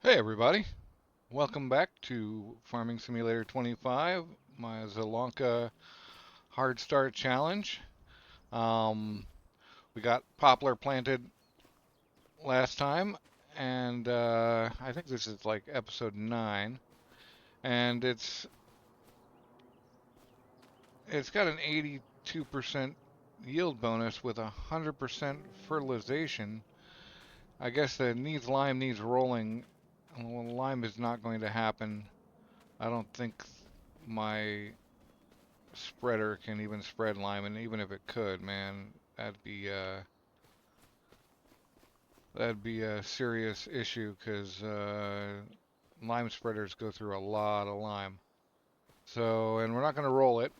Hey everybody, welcome back to Farming Simulator 25, my Zielonka Hard Start challenge. Um, we got poplar planted last time, and I think this is like episode 9, and it's got an 82% yield bonus with 100% fertilization. I guess the lime needs rolling. Well, lime is not going to happen. I don't think my spreader can even spread lime, and even if it could, man, that'd be a serious issue because lime spreaders go through a lot of lime. So, and we're not going to roll it,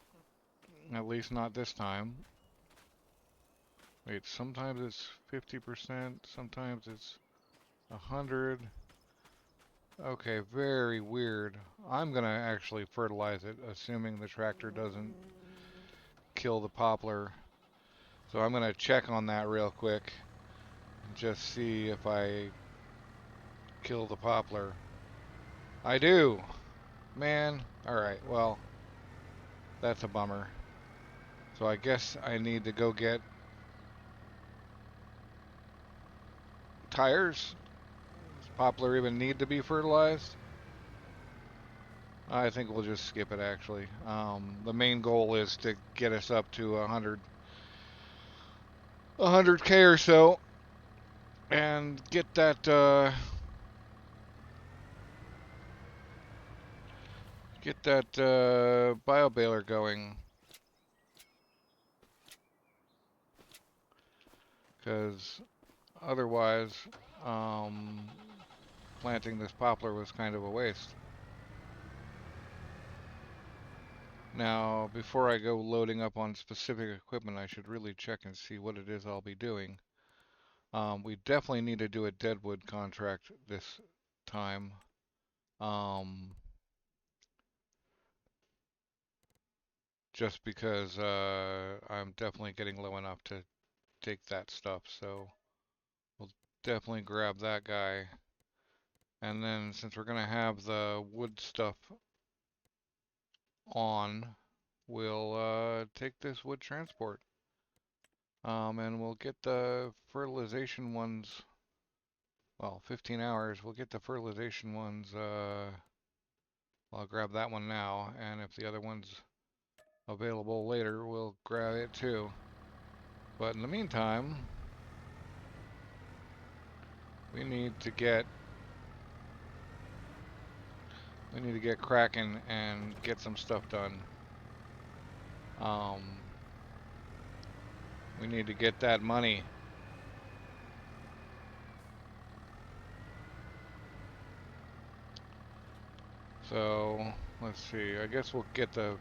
at least not this time. Wait, sometimes it's 50%, sometimes it's 100. Okay, very weird. I'm gonna actually fertilize it, assuming the tractor doesn't kill the poplar. So I'm gonna check on that real quick and just see if I kill the poplar. I do! Man, alright, well, that's a bummer. So I guess I need to go get tires. Does poplar even need to be fertilized? I think we'll just skip it actually. The main goal is to get us up to 100K or so and get that bio-baler going. Because otherwise, um, planting this poplar was kind of a waste. Now, before I go loading up on specific equipment, I should really check and see what it is I'll be doing. We definitely need to do a deadwood contract this time. Um, just because I'm definitely getting low enough to take that stuff. So we'll definitely grab that guy. And then since we're gonna have the wood stuff on, we'll take this wood transport. And we'll get the fertilization ones, well, 15 hours. We'll get the fertilization ones, I'll grab that one now, and if the other one's available later, we'll grab it too. But in the meantime, we need to get cracking and get some stuff done. Um, we need to get that money. So let's see. I guess we'll get the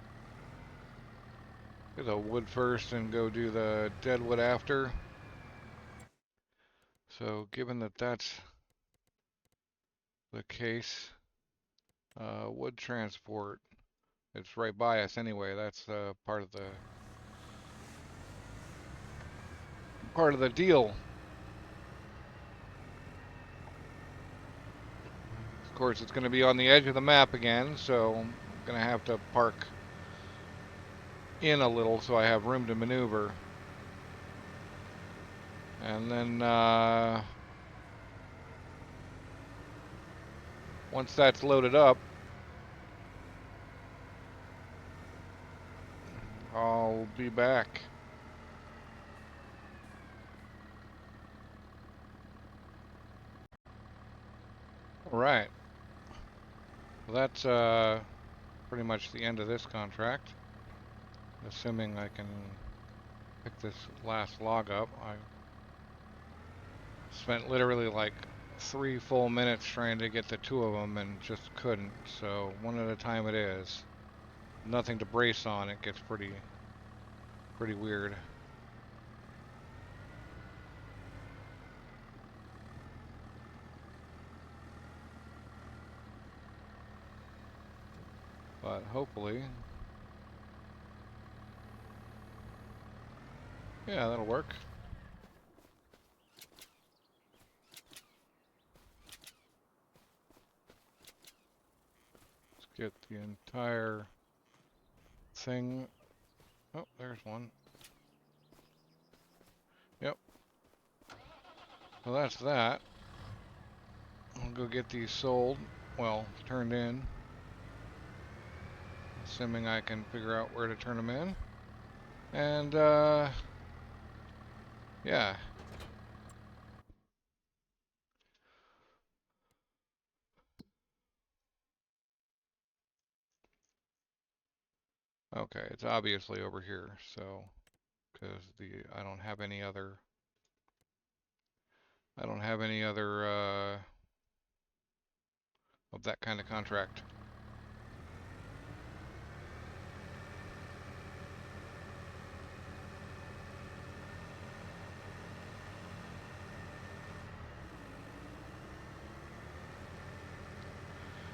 wood first and go do the deadwood after. So given that that's the case, wood transport, it's right by us anyway. That's part of the deal. Of course, it's going to be on the edge of the map again, so I'm going to have to park in a little so I have room to maneuver. And then once that's loaded up, I'll be back. All right. Well, that's pretty much the end of this contract. Assuming I can pick this last log up. I spent literally like 3 full minutes trying to get the 2 of them and just couldn't. So one at a time it is. Nothing to brace on. It gets pretty weird. But hopefully, yeah, that'll work. get the entire thing. Oh, there's one. Yep. Well, that's that. I'll go get these sold. Well, turned in. Assuming I can figure out where to turn them in. And, yeah. Okay, it's obviously over here, so, because I don't have any other, of that kind of contract.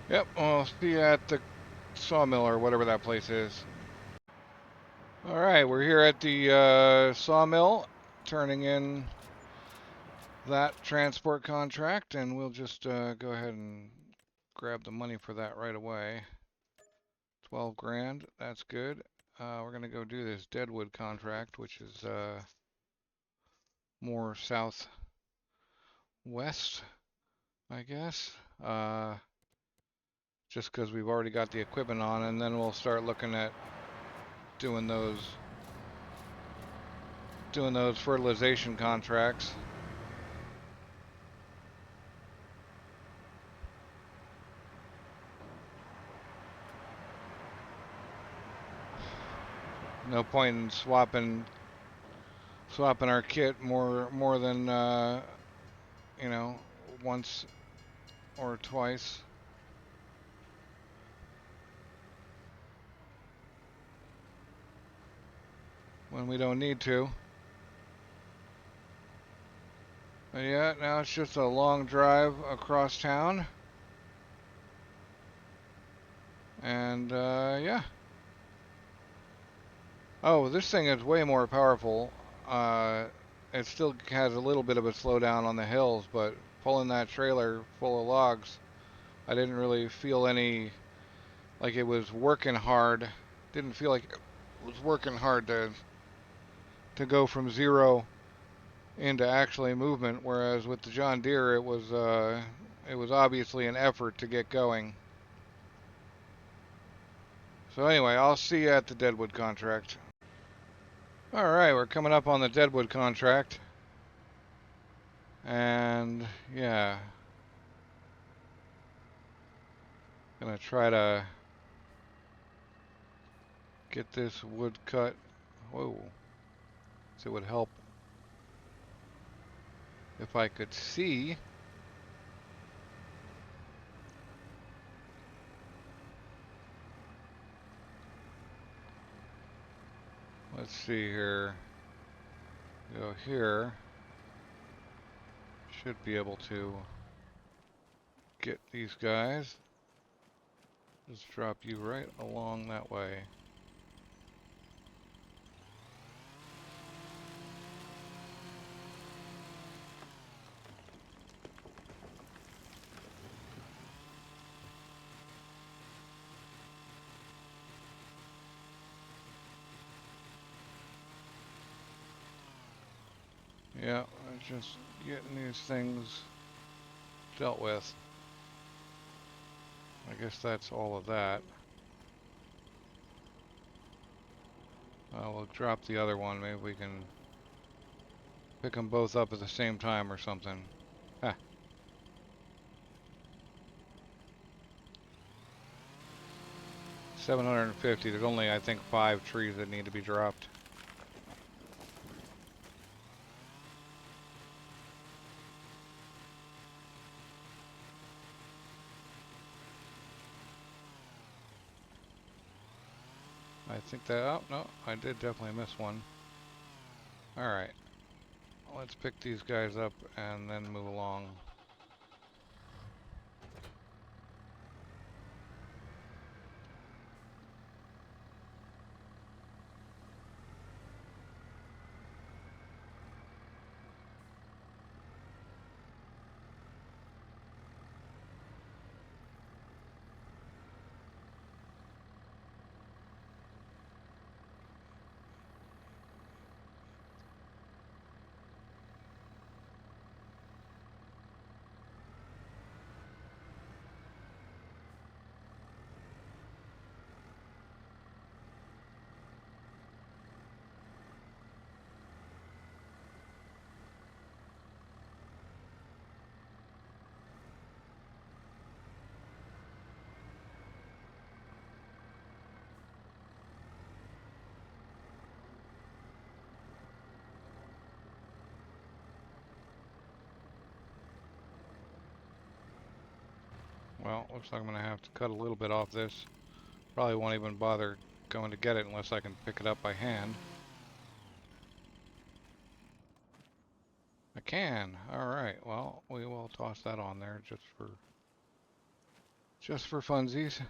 Yep, I'll see you at the sawmill or whatever that place is. Alright, we're here at the sawmill, turning in that transport contract, and we'll just go ahead and grab the money for that right away. 12 grand, that's good. We're gonna go do this Deadwood contract, which is more southwest, I guess. Just because we've already got the equipment on, and then we'll start looking at doing those fertilization contracts. No point in swapping our kit more than you know, once or twice. When we don't need to. But yeah, now it's just a long drive across town. And yeah. Oh, this thing is way more powerful. It still has a little bit of a slowdown on the hills, but pulling that trailer full of logs, I didn't really feel any, like it was working hard. Didn't feel like it was working hard to go from zero into actually movement, whereas with the John Deere it was obviously an effort to get going. So anyway, I'll see you at the Deadwood contract. Alright, we're coming up on the Deadwood contract. And yeah, gonna try to get this wood cut. Whoa, so it would help if I could see. Let's see here. Go here. Should be able to get these guys. Just drop you right along that way. Yeah, just getting these things dealt with. I guess that's all of that. We'll drop the other one. Maybe we can pick them both up at the same time or something. Huh. $750. There's only, I think, 5 trees that need to be dropped. I think that, oh, no, I did definitely miss one. Alright. Let's pick these guys up and then move along. Well, looks like I'm gonna have to cut a little bit off this. Probably won't even bother going to get it unless I can pick it up by hand. I can. All right. Well, we will toss that on there just for funsies.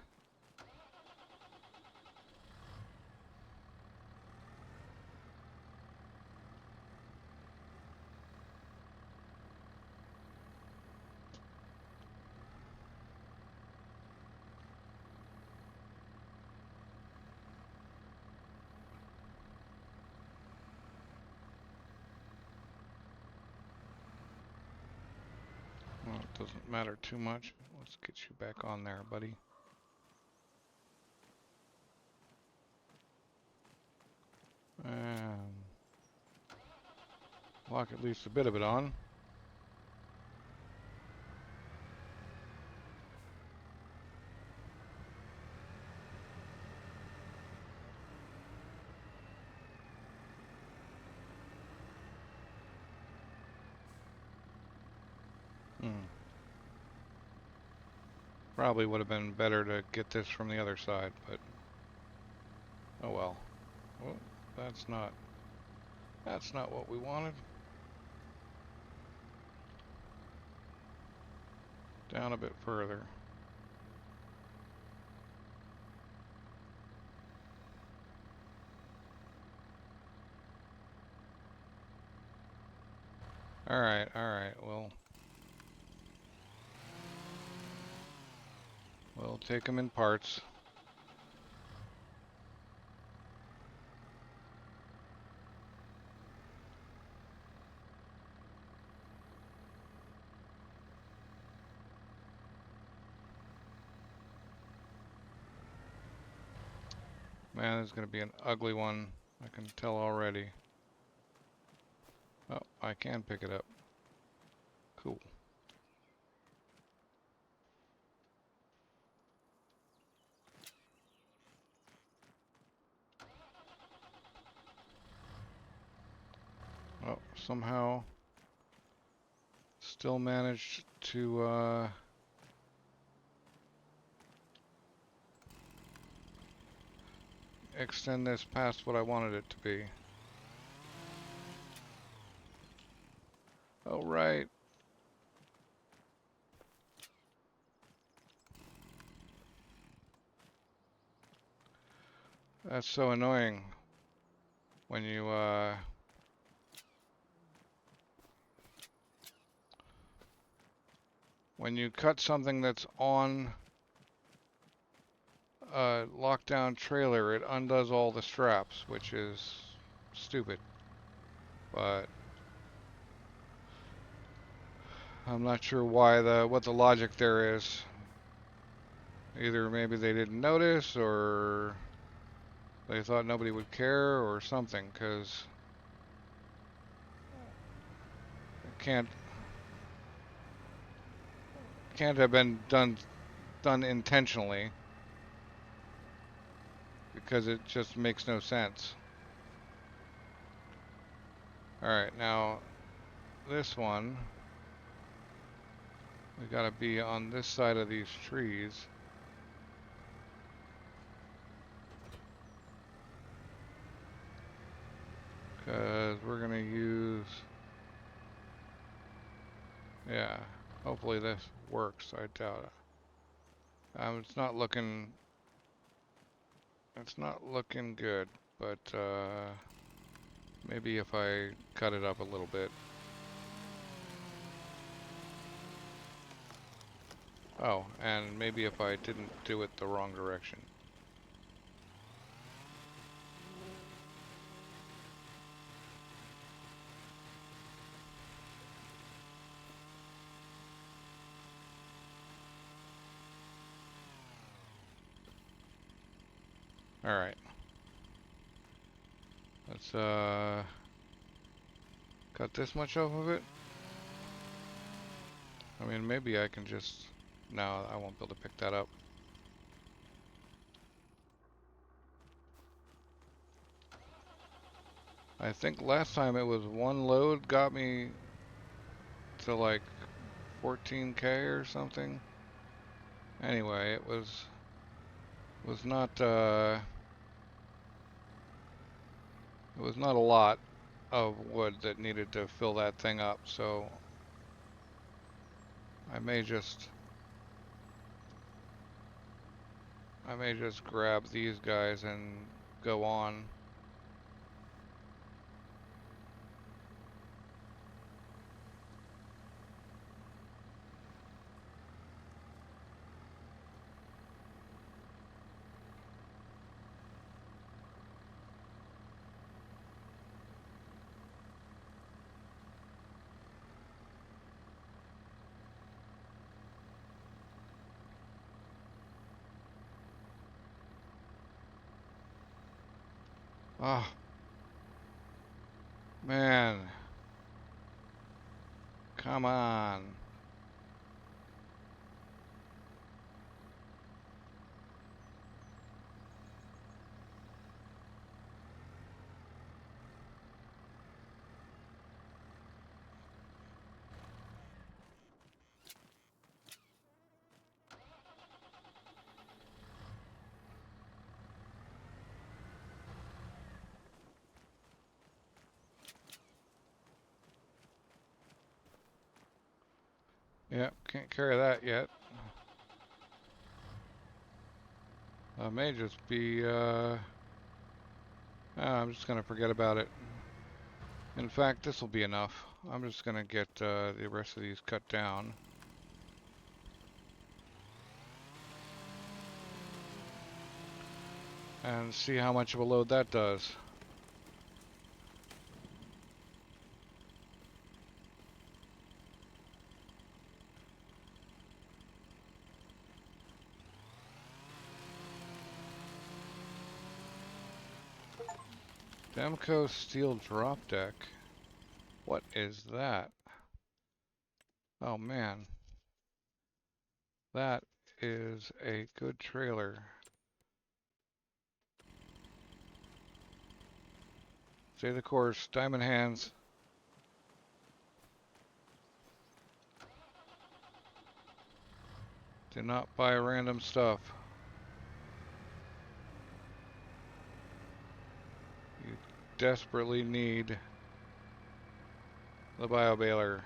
Well, it doesn't matter too much. Let's get you back on there, buddy. Lock at least a bit of it on. Probably would have been better to get this from the other side, but oh well. Well, that's not what we wanted. Down a bit further. All right. We'll take them in parts. Man, this is going to be an ugly one. I can tell already. Oh, I can pick it up. Cool. Oh, somehow still managed to extend this past what I wanted it to be. Oh, right. That's so annoying when you cut something that's on a lockdown trailer, it undoes all the straps, which is stupid. But I'm not sure what the logic there is. Either maybe they didn't notice, or they thought nobody would care, or something, because it can't have been done intentionally, because it just makes no sense. Alright, now this one, we gotta be on this side of these trees. Because we're gonna use, yeah, hopefully this works. I doubt it. It's not looking good, but maybe if I cut it up a little bit. Oh, and maybe if I didn't do it the wrong direction. Alright. Let's cut this much off of it. I mean, maybe I can just... No, I won't be able to pick that up. I think last time it was one load got me to like 14K or something. Anyway, it was not it was not a lot of wood that needed to fill that thing up, so I may just grab these guys and go on. Oh, man. Come on. Yep, can't carry that yet. I may just be, I'm just gonna forget about it. In fact, this will be enough. I'm just gonna get the rest of these cut down. And see how much of a load that does. Demco steel drop deck. What is that? Oh man. That is a good trailer. Stay the course, diamond hands. Do not buy random stuff. You desperately need the bio-baler.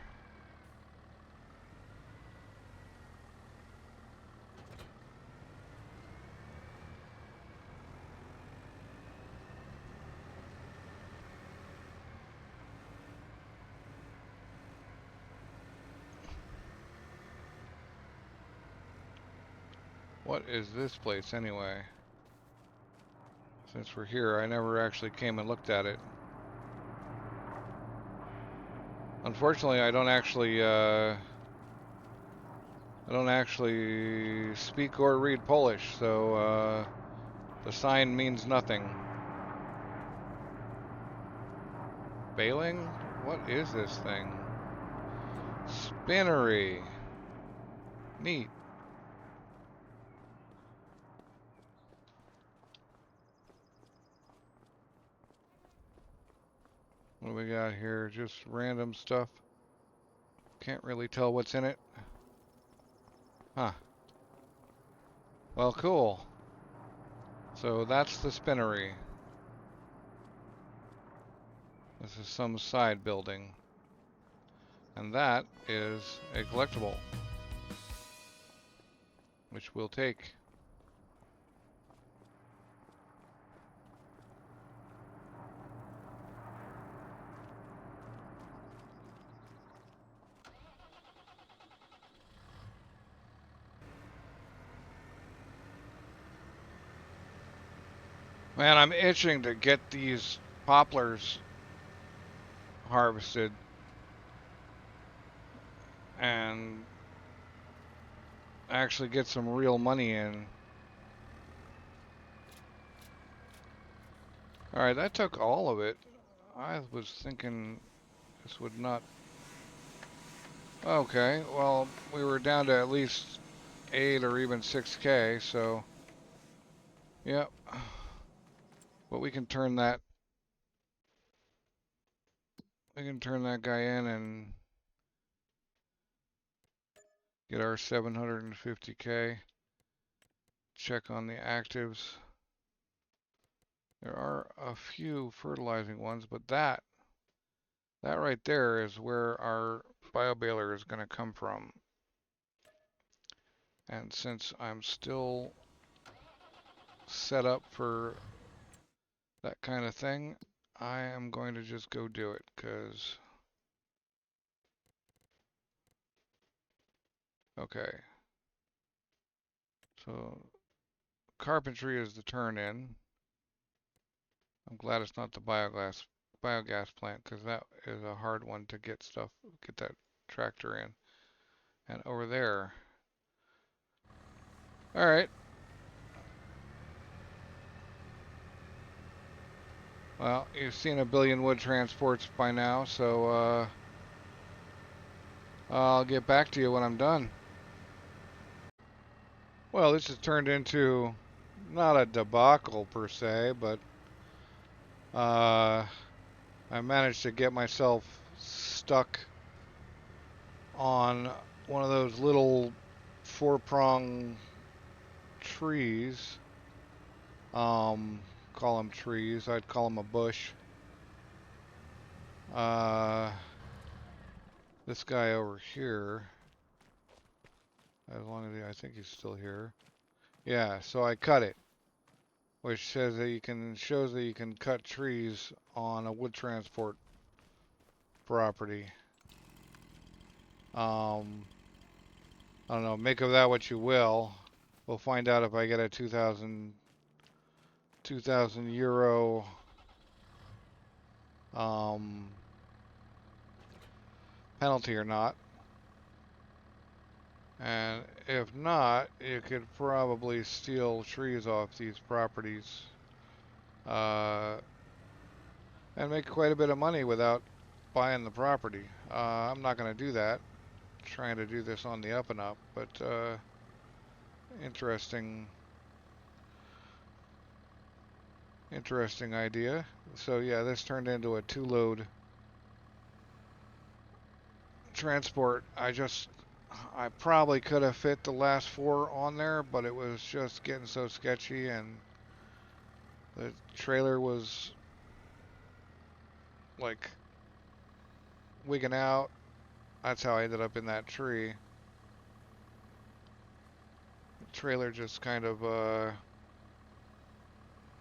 What is this place anyway? Since we're here, I never actually came and looked at it. Unfortunately, I don't actually speak or read Polish, so the sign means nothing. Baling? What is this thing? Spinnery. Neat. What do we got here? Just random stuff. Can't really tell what's in it. Huh. Well, cool. So that's the spinnery. This is some side building. And that is a collectible, which we'll take. Man, I'm itching to get these poplars harvested and actually get some real money in. Alright, that took all of it. I was thinking this would not... Okay, well, we were down to at least 8 or even 6K, so... Yep. But we can turn that... We can turn that guy in and... get our 750K. check on the actives. There are a few fertilizing ones, but that right there is where our bio-baler is going to come from. And since I'm still set up for that kind of thing, I am going to just go do it, because... Okay. So, carpentry is the turn-in. I'm glad it's not the biogas plant, because that is a hard one to get that tractor in. And over there. All right. Well, you've seen a billion wood transports by now, so I'll get back to you when I'm done. Well, this has turned into not a debacle per se, but I managed to get myself stuck on one of those little four-prong trees. Call them trees. I'd call them a bush. This guy over here, as long as I think he's still here. Yeah, so I cut it, which says that shows that you can cut trees on a wood transport property. I don't know, make of that what you will. We'll find out if I get a 2,000 euro penalty or not. And if not, you could probably steal trees off these properties and make quite a bit of money without buying the property. I'm not going to do that. I'm trying to do this on the up and up, but interesting idea. So yeah, this turned into a 2-load transport. I probably could have fit the last 4 on there, but it was just getting so sketchy, and the trailer was like wigging out. That's how I ended up in that tree. The trailer just kind of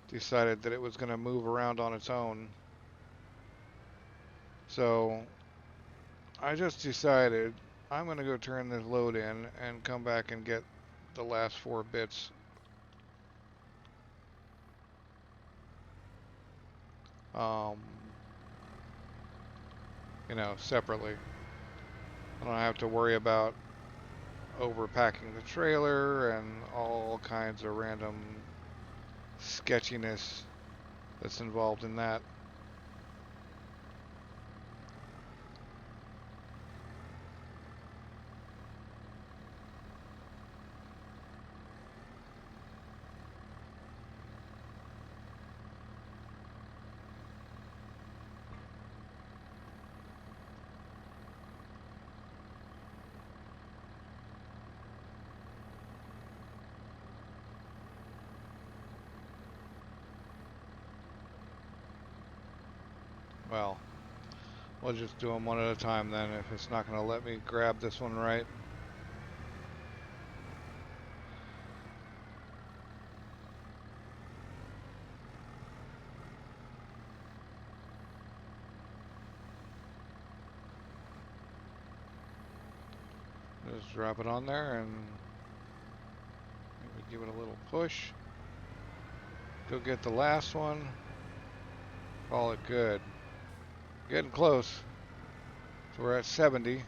decided that it was going to move around on its own. So I just decided I'm going to go turn this load in and come back and get the last 4 bits. You know, separately. I don't have to worry about overpacking the trailer and all kinds of random sketchiness that's involved in that. Well, we'll just do them one at a time then, if it's not going to let me grab this one right. Just drop it on there and maybe give it a little push. Go get the last one. Call it good. Getting close. So we're at 70.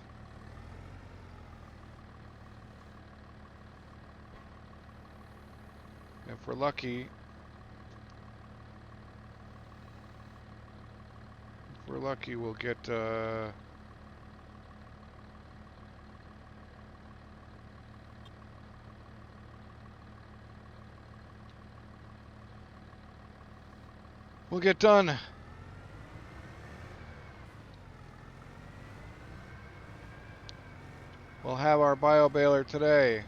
If we're lucky, we'll get done. We'll have our bio-baler today.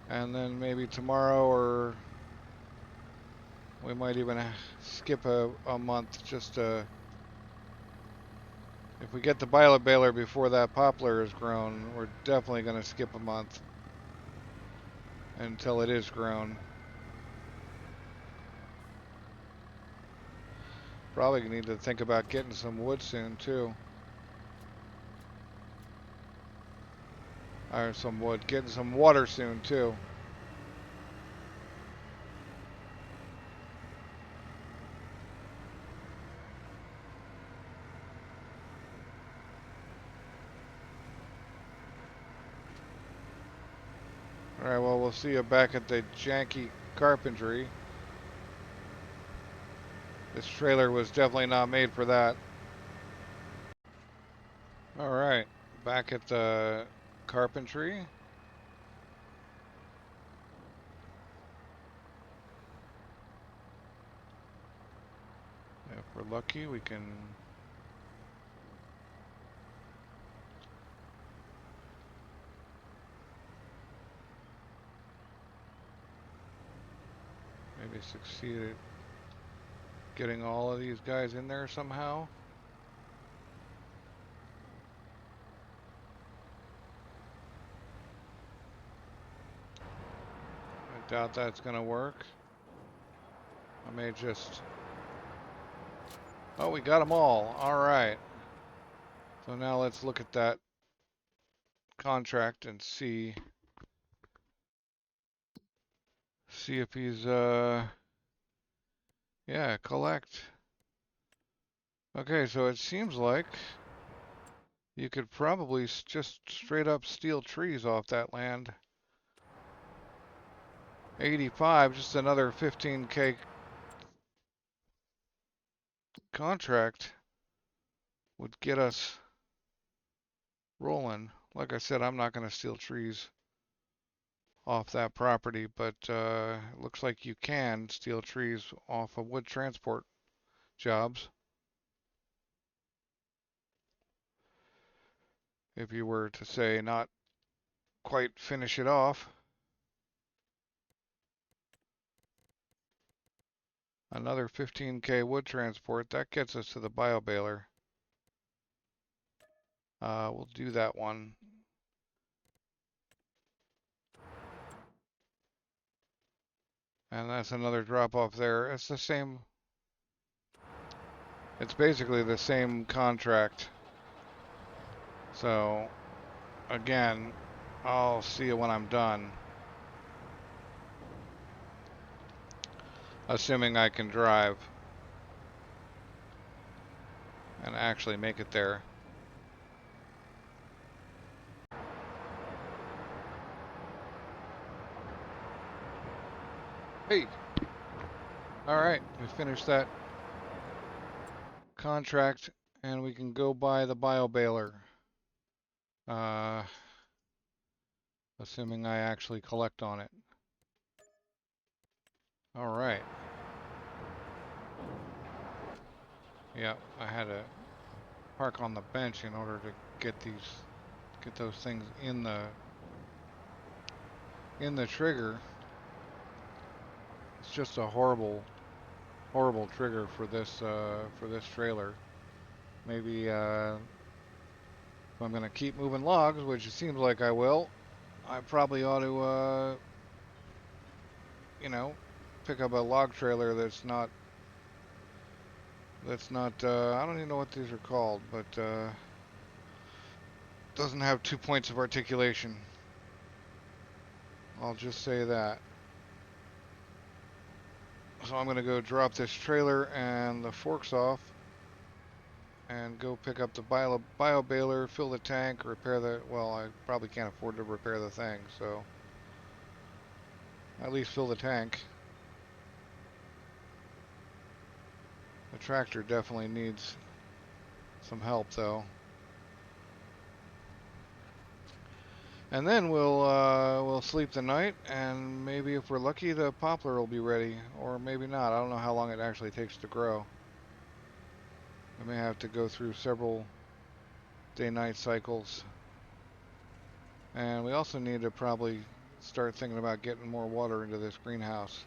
And then maybe tomorrow, or we might even skip a month just to, if we get the bio-baler before that poplar is grown, we're definitely going to skip a month until it is grown. Probably need to think about getting some wood soon too. Or some wood, getting some water soon too. Alright, well, we'll see you back at the janky carpentry. This trailer was definitely not made for that. Alright, back at the carpentry. If we're lucky, we can maybe succeed at getting all of these guys in there somehow. I doubt that's gonna work. I may just... Oh, we got them all. Alright. So now let's look at that contract and see if he's yeah, collect. Okay, so it seems like you could probably just straight up steal trees off that land. 85, just another 15K contract would get us rolling. Like I said, I'm not going to steal trees off that property, but it looks like you can steal trees off of wood transport jobs if you were to, say, not quite finish it off. Another 15K wood transport, that gets us to the bio-baler. We'll do that one. And that's another drop off there. It's the same. It's basically the same contract. So, again, I'll see you when I'm done. Assuming I can drive and actually make it there. Hey! Alright, we finished that contract and we can go buy the bio-baler. Assuming I actually collect on it. Alright. Yeah, I had to park on the bench in order to get those things in the trigger. It's just a horrible trigger for this trailer. Maybe if I'm gonna keep moving logs, which it seems like I will, I probably ought to you know, pick up a log trailer that's not I don't even know what these are called, but doesn't have 2 points of articulation. I'll just say that. So I'm gonna go drop this trailer and the forks off and go pick up the bio-baler, fill the tank, repair the, well, I probably can't afford to repair the thing, so at least fill the tank. The tractor definitely needs some help though. And then we'll sleep the night, and maybe if we're lucky, the poplar will be ready, or maybe not. I don't know how long it actually takes to grow. I may have to go through several day-night cycles. And we also need to probably start thinking about getting more water into this greenhouse.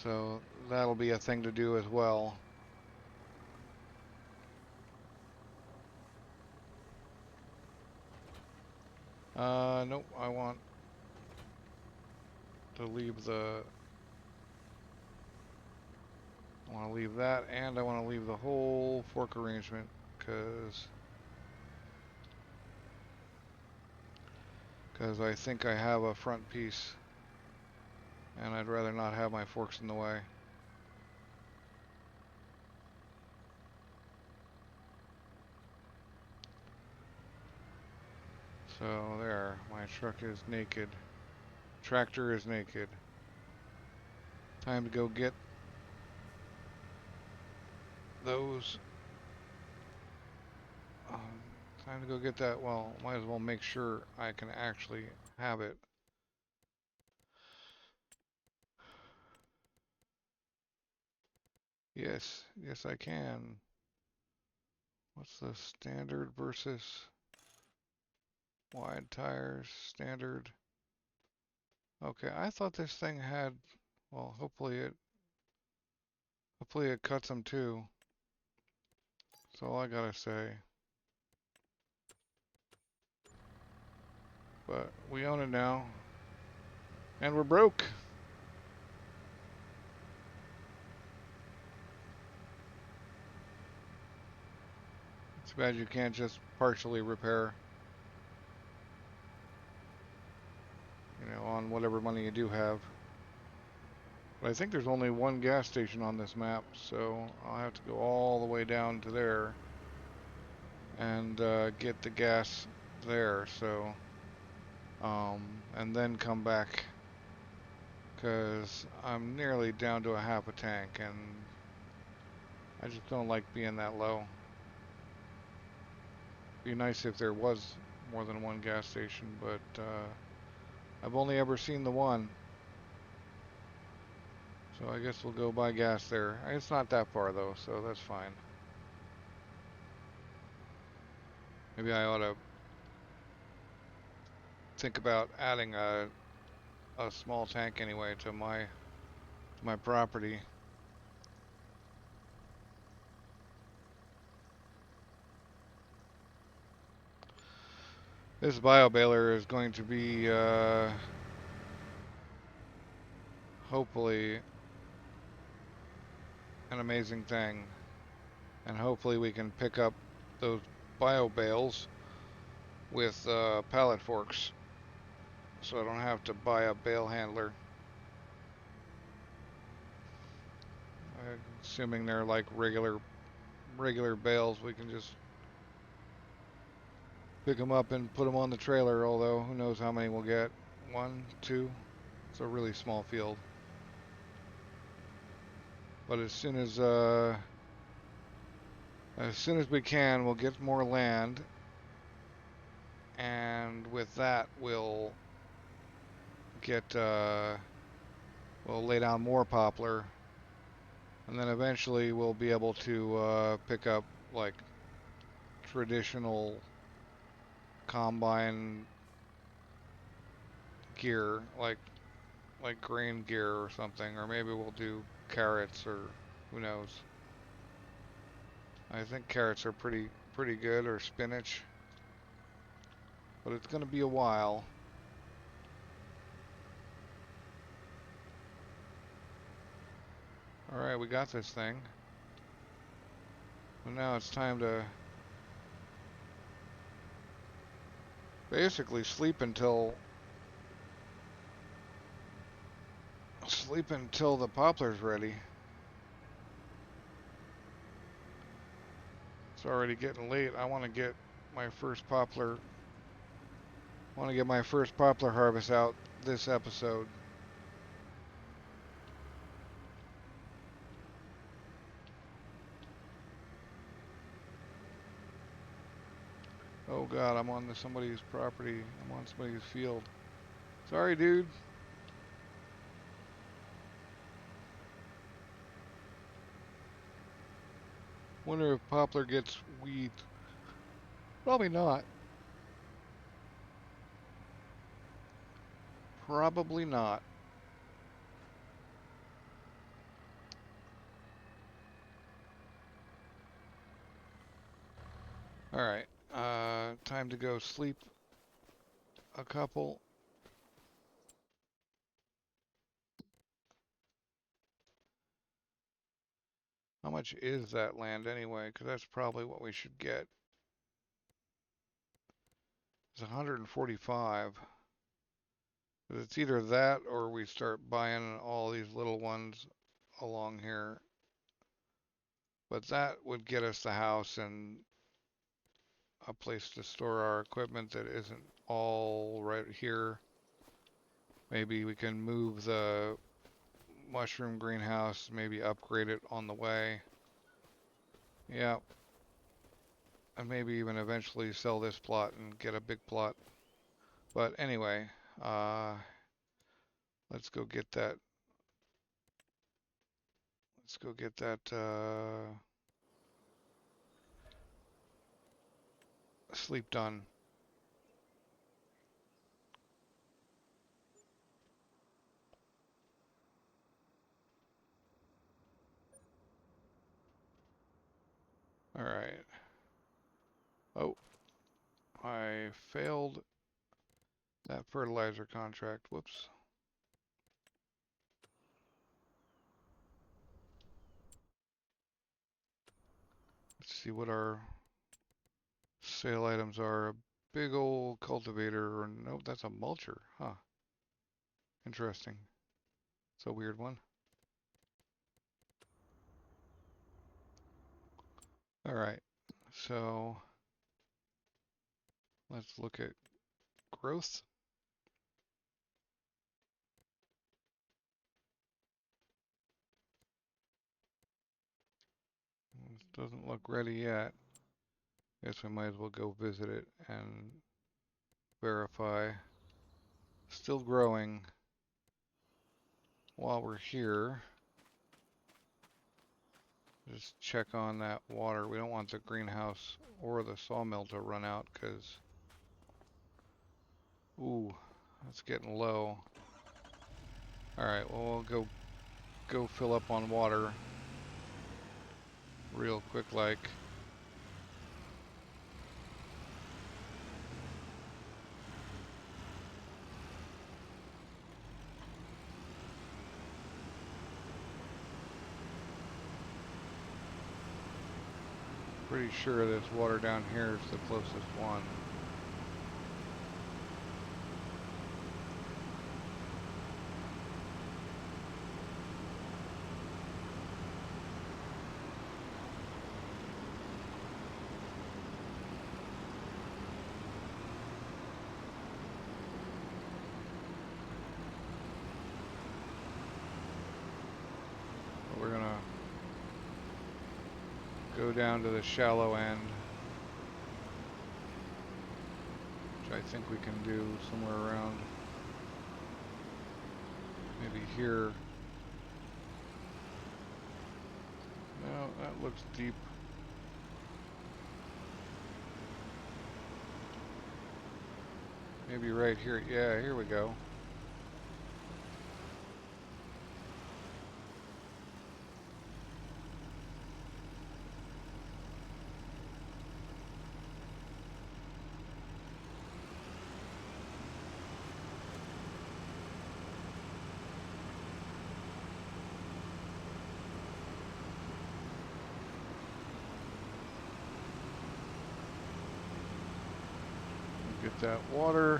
So that'll be a thing to do as well. Nope, I want to leave the... I want to leave that, and I want to leave the whole fork arrangement, because I think I have a front piece, and I'd rather not have my forks in the way. So there, my truck is naked. Tractor is naked. Time to go get those. Time to go get that. Well, might as well make sure I can actually have it. Yes, yes I can. What's the standard versus wide tires? Standard. Okay, I thought this thing had, well, hopefully it cuts them too. That's all I gotta say. But we own it now. And we're broke. It's bad you can't just partially repair, you know, on whatever money you do have. But I think there's only one gas station on this map, so I'll have to go all the way down to there and get the gas there. So, and then come back, because I'm nearly down to a half a tank, and I just don't like being that low. Be nice if there was more than one gas station, but I've only ever seen the one. So I guess we'll go buy gas there. It's not that far though, so that's fine. Maybe I ought to think about adding a small tank anyway to my property. This bio-baler is going to be hopefully an amazing thing, and hopefully we can pick up those bio-bales with pallet forks, so I don't have to buy a bale handler. Assuming they're like regular bales, we can just pick them up and put them on the trailer, although who knows how many we'll get. 1, 2. It's a really small field. But as soon as we can, we'll get more land, and with that we'll get we'll lay down more poplar, and then eventually we'll be able to pick up like traditional combine gear, like grain gear or something, or maybe we'll do carrots, or who knows. I think carrots are pretty good, or spinach, but it's gonna be a while. Alright, we got this thing. But now it's time to basically sleep until the poplar's ready. It's already getting late. I want to get my first poplar harvest out this episode. Oh god, I'm on somebody's property. I'm on somebody's field. Sorry, dude. Wonder if poplar gets weed. Probably not. Probably not. Alright, time to go sleep a couple. How much is that land anyway? Because that's probably what we should get. It's 145. It's either that or we start buying all these little ones along here. But that would get us the house and a place to store our equipment that isn't all right here. Maybe we can move the mushroom greenhouse, maybe upgrade it on the way. Yeah. And maybe even eventually sell this plot and get a big plot. But anyway, let's go get that. Let's go get that sleep done. All right. Oh, I failed that fertilizer contract. Whoops. Let's see what our sale items are. A big old cultivator, or no, that's a mulcher. Huh. Interesting. It's a weird one. All right. So let's look at growth. This doesn't look ready yet. Guess we might as well go visit it and verify. Still growing. While we're here, just check on that water. We don't want the greenhouse or the sawmill to run out because, ooh, that's getting low. All right, well, we'll go fill up on water real quick like. Pretty sure this water down here is the closest one. We're gonna go down to the shallow end, which I think we can do somewhere around maybe here. No, that looks deep. Maybe right here. Yeah, here we go. Get that water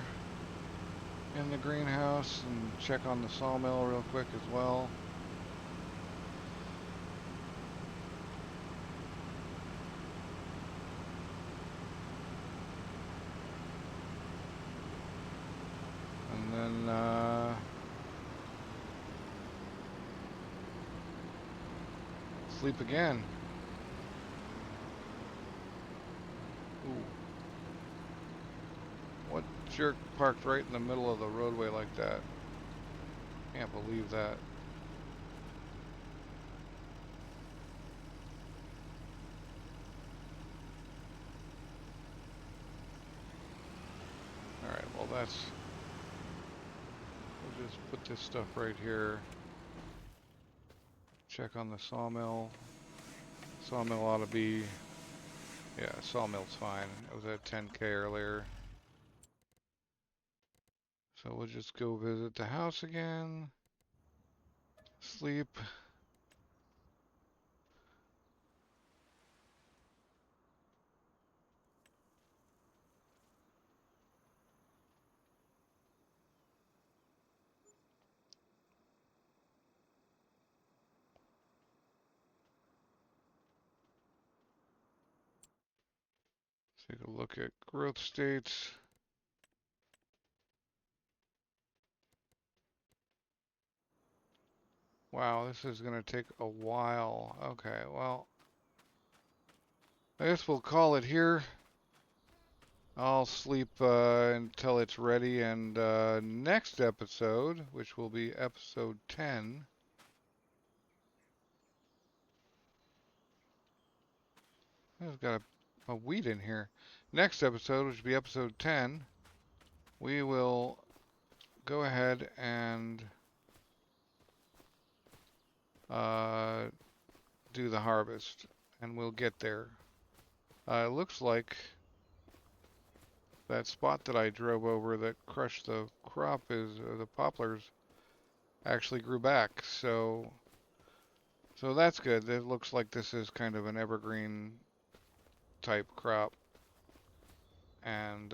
in the greenhouse and check on the sawmill real quick as well. And then sleep again. Ooh. What jerk parked right in the middle of the roadway like that? Can't believe that. Alright, well that's Let's put this stuff right here. Check on the sawmill. Sawmill ought to be, yeah, sawmill's fine. It was at 10K earlier. So we'll just go visit the house again. Sleep. Take a look at growth states. Wow, this is going to take a while. Okay, well, I guess we'll call it here. I'll sleep until it's ready, and next episode, which will be episode 10. I've got a weed in here. Next episode, which will be episode 10, we will go ahead and do the harvest, and we'll get there. It looks like that spot that I drove over that crushed the crop the poplars actually grew back. So that's good. It looks like this is kind of an evergreen type crop, and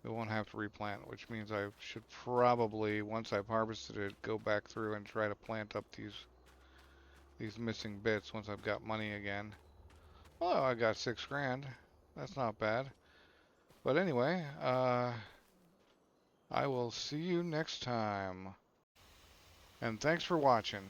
we won't have to replant, which means I should probably, once I've harvested it, go back through and try to plant up these missing bits once I've got money again. Well, I got 6 grand. That's not bad. But anyway, I will see you next time. And thanks for watching.